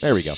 There we go.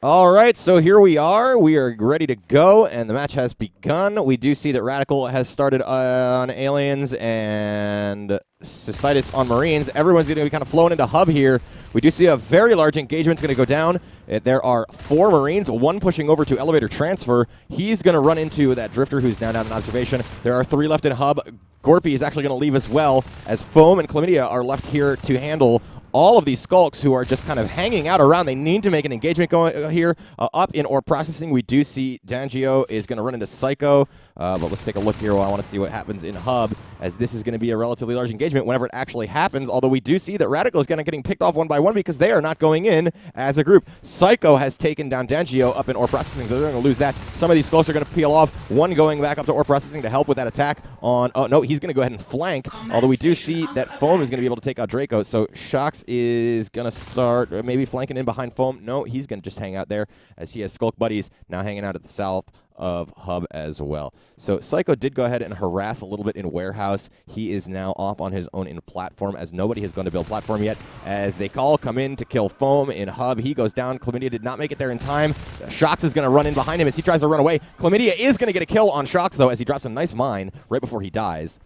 All right, so here we are. We are ready to go, and the match has begun. We do see that RadicaL has started on Aliens and Cystitis on Marines. Everyone's going to be kind of flowing into Hub here. We do see a very large engagement going to go down. There are 4 Marines, 1 pushing over to Elevator Transfer. He's going to run into that Drifter who's down in observation. There are 3 left in Hub. Gorpy is actually going to leave as well, as Foam and Chlamydia are left here to handle all of these skulks who are just kind of hanging out around. They need to make an engagement going here. Up in ore processing, we do see Dangio is going to run into Psycho. But let's take a look here. I want to see what happens in Hub, as this is going to be a relatively large engagement whenever it actually happens. Although we do see that RadicaL is kind of getting picked off one by one because they are not going in as a group. Psycho has taken down Dangio up in ore processing, so they're going to lose that. Some of these skulks are going to peel off. One going back up to ore processing to help with that attack on... Oh, no, he's going to go ahead and flank. Although we do see that Foam is going to be able to take out Draco. So Shox is going to start maybe flanking in behind Foam. No, he's going to just hang out there, as he has Skulk buddies now hanging out at the south of Hub as well. So Psycho did go ahead and harass a little bit in Warehouse. He is now off on his own in Platform, as nobody has gone to build Platform yet. As they come in to kill Foam in Hub. He goes down. Chlamydia did not make it there in time. Shox is going to run in behind him as he tries to run away. Chlamydia is going to get a kill on Shox, though, as he drops a nice mine right before he dies.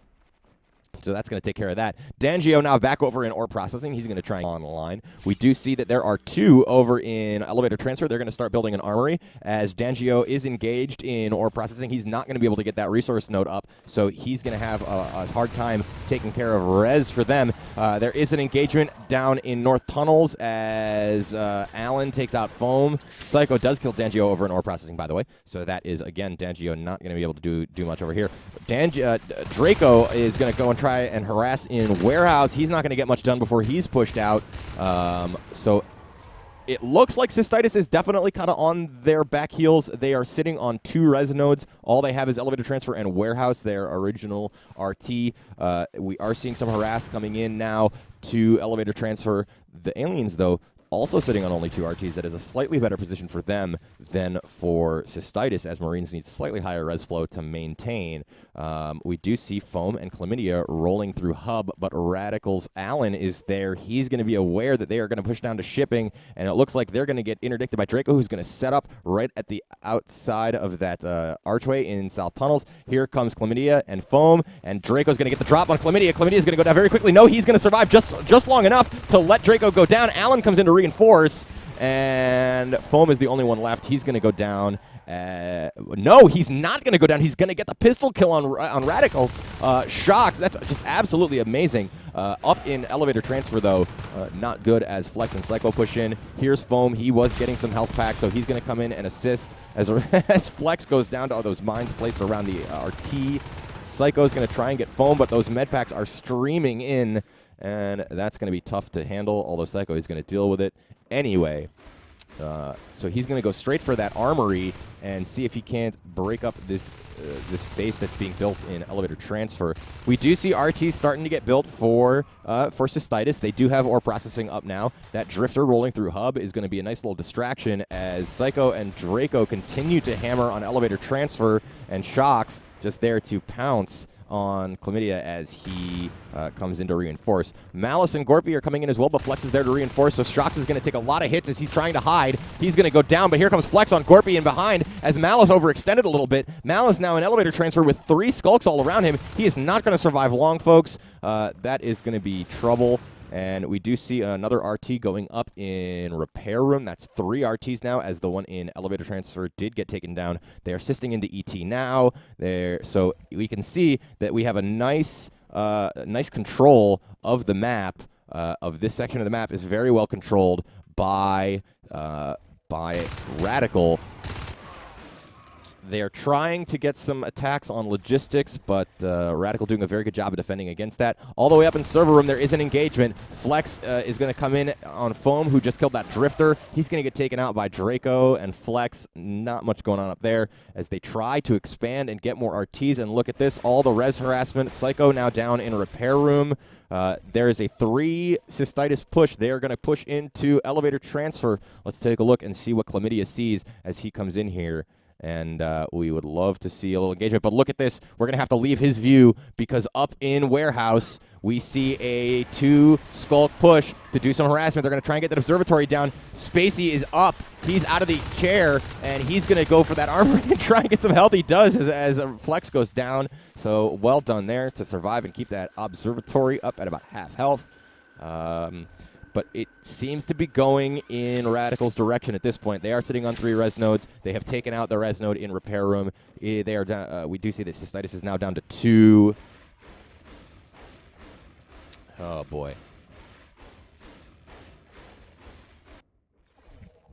So that's going to take care of that. Dangio now back over in ore processing. He's going to try on the line. We do see that there are 2 over in elevator transfer. They're going to start building an armory. As Dangio is engaged in ore processing, he's not going to be able to get that resource node up. So he's going to have a hard time taking care of res for them. There is an engagement down in North Tunnels as Alan takes out Foam. Psycho does kill Dangio over in ore processing, by the way. So that is, again, Dangio not going to be able to do much over here. Draco is going to go and try and harass in Warehouse. He's not going to get much done before he's pushed out. So it looks like Cystitis is definitely kind of on their back heels. They are sitting on 2 res nodes. All they have is elevator transfer and Warehouse, their original RT. We are seeing some harass coming in now to elevator transfer. The aliens, though, also sitting on only 2 RTs. That is a slightly better position for them than for Cystitis, as Marines need slightly higher res flow to maintain. We do see Foam and Chlamydia rolling through Hub, but RadicaL's Alan is there. He's going to be aware that they are going to push down to shipping, and it looks like they're going to get interdicted by Draco, who's going to set up right at the outside of that archway in South Tunnels. Here comes Chlamydia and Foam, and Draco's going to get the drop on Chlamydia. Chlamydia's going to go down very quickly. No, he's going to survive just long enough to let Draco go down. Alan comes into reinforce, and Foam is the only one left. He's going to go down. No, he's not going to go down. He's going to get the pistol kill on RadicaL's Shox. That's just absolutely amazing. Up in elevator transfer, though, not good as Flex and Psycho push in. Here's Foam. He was getting some health packs, so he's going to come in and assist as, as Flex goes down to all those mines placed around the RT. Psycho's going to try and get Foam, but those med packs are streaming in, and that's going to be tough to handle, although Psycho is going to deal with it anyway. So he's going to go straight for that armory and see if he can't break up this base that's being built in elevator transfer. We do see RT starting to get built for Cystitis. They do have ore processing up now. That Drifter rolling through Hub is going to be a nice little distraction as Psycho and Draco continue to hammer on elevator transfer, and Shox just there to pounce on Chlamydia as he comes in to reinforce. Malice and Gorpy are coming in as well, but Flex is there to reinforce, so Shox is going to take a lot of hits as he's trying to hide. He's going to go down, but here comes Flex on Gorpy in behind as Malice overextended a little bit. Malice now in elevator transfer with 3 skulks all around him. He is not going to survive long, folks. That is going to be trouble. And we do see another RT going up in repair room. That's 3 RTs now, as the one in elevator transfer did get taken down. They're assisting into ET now. So we can see that we have a nice control of the map. Of this section of the map is very well controlled by RadicaL. They're trying to get some attacks on logistics, but RadicaL doing a very good job of defending against that. All the way up in server room, there is an engagement. Flex is going to come in on Foam, who just killed that Drifter. He's going to get taken out by Draco and Flex. Not much going on up there as they try to expand and get more RTs. And look at this, all the res harassment. Psycho now down in repair room. There is a 3 Cystitis push. They are going to push into elevator transfer. Let's take a look and see what Chlamydia sees as he comes in here. and we would love to see a little engagement. But look at this. We're going to have to leave his view because up in warehouse, we see a 2-skulk push to do some harassment. They're going to try and get that observatory down. Spacey is up. He's out of the chair, and he's going to go for that armor and try and get some health. He does as Flex goes down. So well done there to survive and keep that observatory up at about half health. But it seems to be going in RadicaL's direction at this point. They are sitting on 3 res nodes. They have taken out the res node in repair room. They are down, we do see that Cystitis is now down to 2. Oh, boy.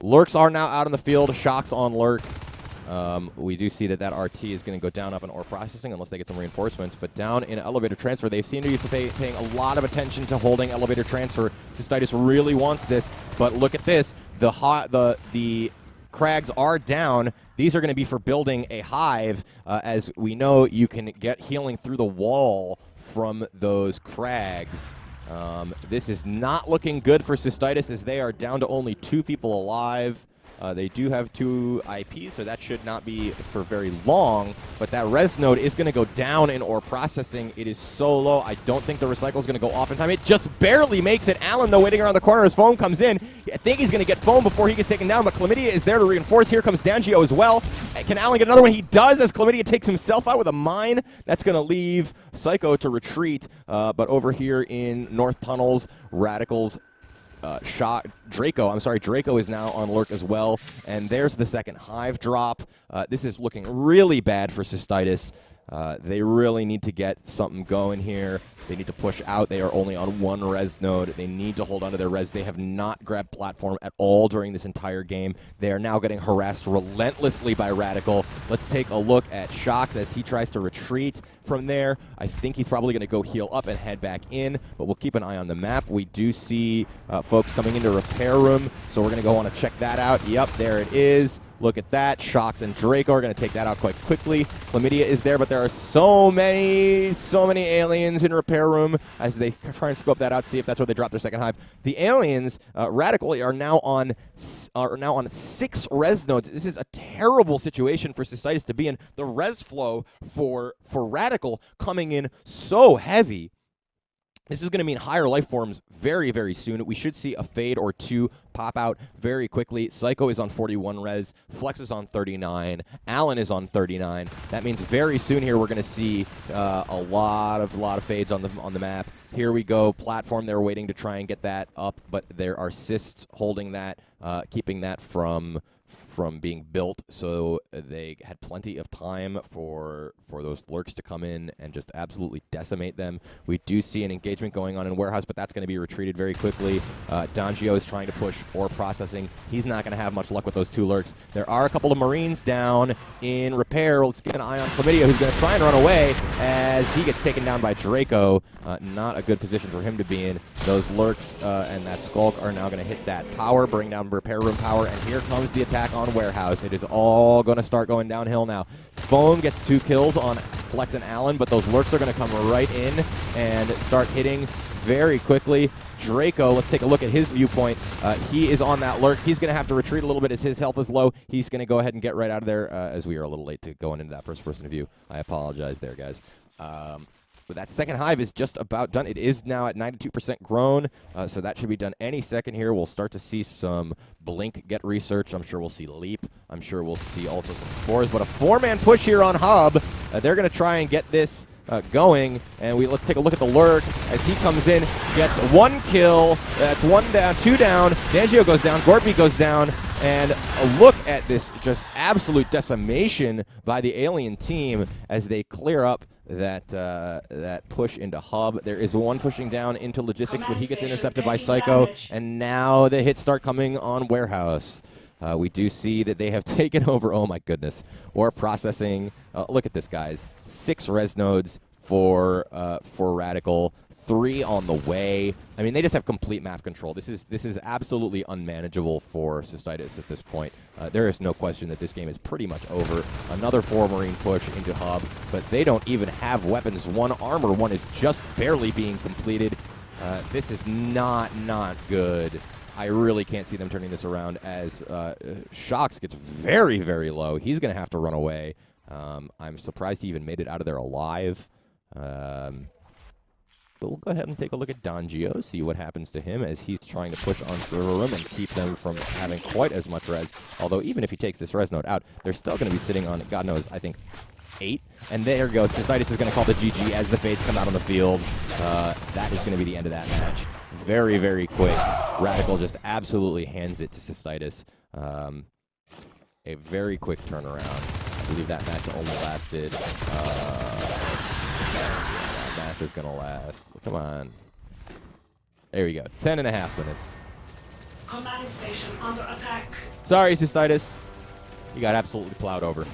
Lurks are now out on the field. Shocks on Lurk. We do see that RT is going to go down up in ore processing unless they get some reinforcements. But down in elevator transfer, they seem to be paying a lot of attention to holding elevator transfer. Cystitis really wants this, but look at this. The crags are down. These are going to be for building a hive. As we know, you can get healing through the wall from those crags. This is not looking good for Cystitis as they are down to only 2 people alive. They do have 2 IPs, so that should not be for very long. But that res node is going to go down in ore processing. It is so low. I don't think the recycle is going to go off in time. It just barely makes it. Allen, though, waiting around the corner as Foam comes in. I think he's going to get Foam before he gets taken down, but Chlamydia is there to reinforce. Here comes Dangio as well. Can Allen get another one? He does as Chlamydia takes himself out with a mine. That's going to leave Psycho to retreat. But over here in North Tunnels, RadicaL's Draco is now on Lurk as well, and there's the second hive drop. This is looking really bad for Cystitis. They really need to get something going here. They need to push out. They are only on 1 res node. They need to hold onto their res. They have not grabbed platform at all during this entire game. They are now getting harassed relentlessly by RadicaL. Let's take a look at Shocks as he tries to retreat from there. I think he's probably going to go heal up and head back in, but we'll keep an eye on the map. We do see folks coming into repair room, so we're going to go on to check that out. Yep, there it is. Look at that. Shocks and Draco are going to take that out quite quickly. Chlamydia is there, but there are so many aliens in repair room as they try and scope that out, see if that's where they drop their second hive. The aliens, RadicaL, are now on 6 res nodes. This is a terrible situation for Cystitis to be in. The res flow for RadicaL coming in so heavy. This is going to mean higher life forms very, very soon. We should see a fade or 2 pop out very quickly. Psycho is on 41 res. Flex is on 39. Allen is on 39. That means very soon here we're going to see a lot of fades on the map. Here we go. Platform. They're waiting to try and get that up, but there are cysts holding that, keeping that from being built, so they had plenty of time for those lurks to come in and just absolutely decimate them. We do see an engagement going on in warehouse, but that's going to be retreated very quickly. Dangio is trying to push ore processing. He's not going to have much luck with those 2 lurks. There are a couple of Marines down in repair. Let's keep an eye on Chlamydia, who's going to try and run away as he gets taken down by Draco. Not a good position for him to be in. Those lurks and that Skulk are now going to hit that power, bring down repair room power, and here comes the attack on warehouse. It is all going to start going downhill now. Foam gets 2 kills on Flex and Allen, but those lurks are going to come right in and start hitting very quickly. Draco, let's take a look at his viewpoint. He is on that lurk. He's going to have to retreat a little bit as his health is low. He's going to go ahead and get right out of there as we are a little late to going into that first-person view. I apologize there, guys. But that second hive is just about done. It is now at 92% grown, so that should be done any second here. We'll start to see some Blink get researched. I'm sure we'll see Leap. I'm sure we'll see also some Spores. But a 4-man push here on Hub. They're going to try and get this going, and let's take a look at the lurk as he comes in, gets 1 kill. That's 1 down, 2 down. Dangio goes down. Gorpy goes down. And a look at this just absolute decimation by the alien team as they clear up that push into Hub. There is 1 pushing down into logistics, but he gets intercepted by Psycho, and now the hits start coming on warehouse. We do see that they have taken over, oh my goodness, ore processing. Look at this, guys. 6 res nodes for RadicaL. 3 on the way. I mean, they just have complete map control. This is absolutely unmanageable for Cystitis at this point. There is no question that this game is pretty much over. Another 4 Marine push into Hub, but they don't even have weapons. 1 armor, 1 is just barely being completed. This is not good I really can't see them turning this around as Shox gets very, very low. He's going to have to run away. I'm surprised he even made it out of there alive. But we'll go ahead and take a look at Dongio, see what happens to him as he's trying to push on server room and keep them from having quite as much res. Although even if he takes this res node out, they're still going to be sitting on, God knows, I think 8. And there goes. Cystitis is going to call the GG as the Fates come out on the field. That is going to be the end of that match. Very, very quick. RadicaL just absolutely hands it to Cystitis. A very quick turnaround. I believe that match only lasted... that match is going to last. Come on. There we go. 10.5 minutes. Command station under attack. Sorry, Cystitis. You got absolutely plowed over.